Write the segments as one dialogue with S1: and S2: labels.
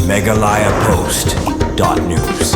S1: Megalayapost.news.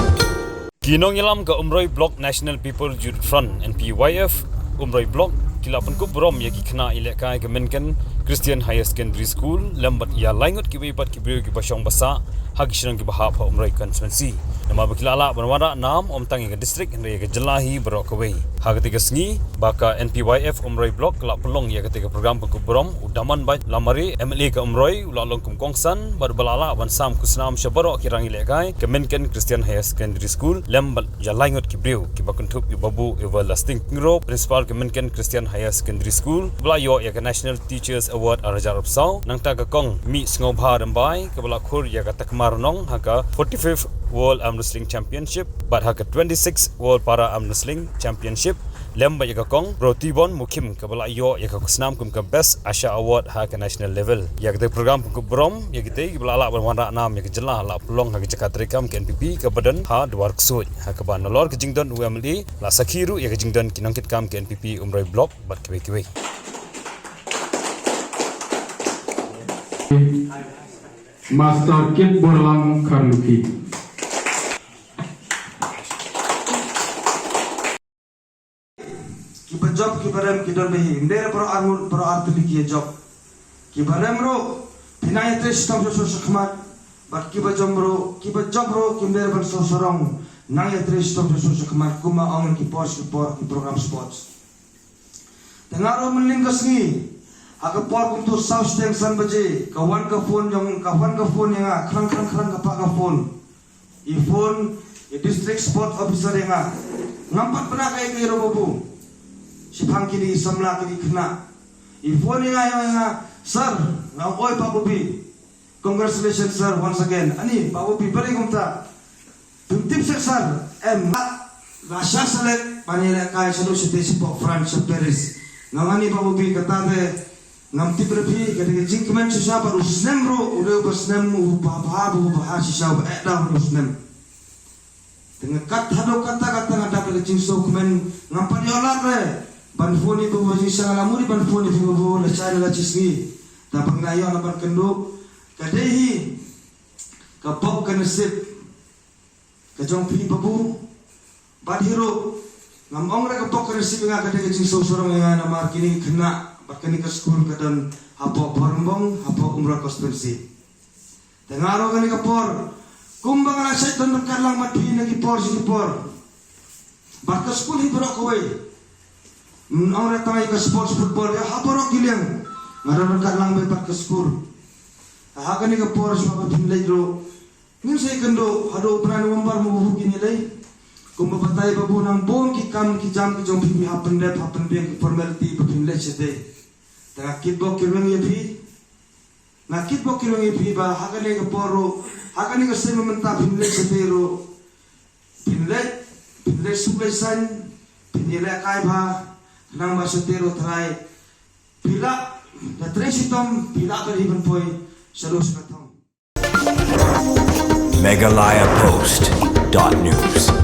S2: Ginong ilam ke Umroi Block National People Youth Front NPYF Umroi Block kilapan ku brom yagi kena ilekai kemenken Christian Higher Secondary School lambat ia laingut ki wibat ki brio ki basyong basa hagi sinang ki bahap ha Umroi Constituency nama bakilala berwara nam om tangi ke distrik hendai ke jelahi berokawei ha ketika sengi baka NPYF Umroi Block kelak pelong ya ketika program ku brom udaman baik lamari MLA ke Umroi ulalong kum kongsan berbalala wan sam ku senam syabaro kirang ilekai kemenken Christian Higher Secondary School lambat ia laingut ki brio ki bakuntup ki babu everlasting ngro principal kemenken Christian Higher Secondary School belayo ya ke National Teachers Award Arajar Rapsau nang ta ka kong mi sngobha dambai ke belakur ya ka takmar nong haka 45th World Arm Wrestling Championship but haka 26th World Para Arm Wrestling Championship lemba ya ka kong protibon mukim ke belayo ya ka kusnam kum ke Best Asia Award haka national level ya ke program ku brom ya kita belala berwanda nam ya ke jelah la pelong haka jakatrekam ke NPP ke badan ha dwar ksut haka ban lor ke jingdon UMLA la sakhiru ya ke jingdon kinangkit kam ke NPP Umroi Block bat kewe
S3: Master Kit Borlang Karluki.
S4: Kiba job kibarem kidon behi ndere pro artu biki job kibarem ro pinai tres tam so khmat bat kiba job ro kimdere ban so sorong nang ya tres tam so khmat kuma ong ki post ki program sports tengaro menling kasni aga por kum tu south station baje kawan ka phone yang kawan ka phone yang khrang ka pa ka phone I phone district sport officer yang ngampat pernah kai ke ro babu Sipang kini samla kini kena. Ifoni nga sir, na oy Pak Bobi. Congratulations sir once again. Ani Pak Bobi beri kumta. Tim sir rasa selek panila kay sa City Sport France Paris. Ngani Pak Bobi katate ngam tiprepi kadi jingkmen susah par usnem ro udah usnem bahabu bahas susah dah usnem. Dengan kata ngada kali jingso kemen ngampani olat re. Banfoni tu masih sangat lamuri banfoni tu la china la chisni tapang nayo na ban kendo kadehi kapok kanasip kajong pi babu badhiro ngamong ra kapok kanasip nga kadhe jing sorong nga na markini kena bakani ka school kadan hapo Barmbong hapo Umrah Constituency tengaro kani kapor kumbang na sait don karlang matpi nagi por sikipor bakka school hibrok kowe orang datang ke sports football ya haborok giliang ngaran kat lang bepat ke school hakan ni ke por sebab pinlay ro ngin say kendo hado pran umbar mo bugi nilay kung mapatay babu nang bon ki kam ki jam ki jong pi happen be formality pa pinlay sete ta kitbok kirwang yepi na kitbok kirwang yepi ba hakan ni ke poro hakan ni ke say mamanta pinlay sete ro pinlay suplay san pinlay kai ba nang masutero try pila na tresitom pila ka ribbon poy sa los katong
S1: Megalayapost.news.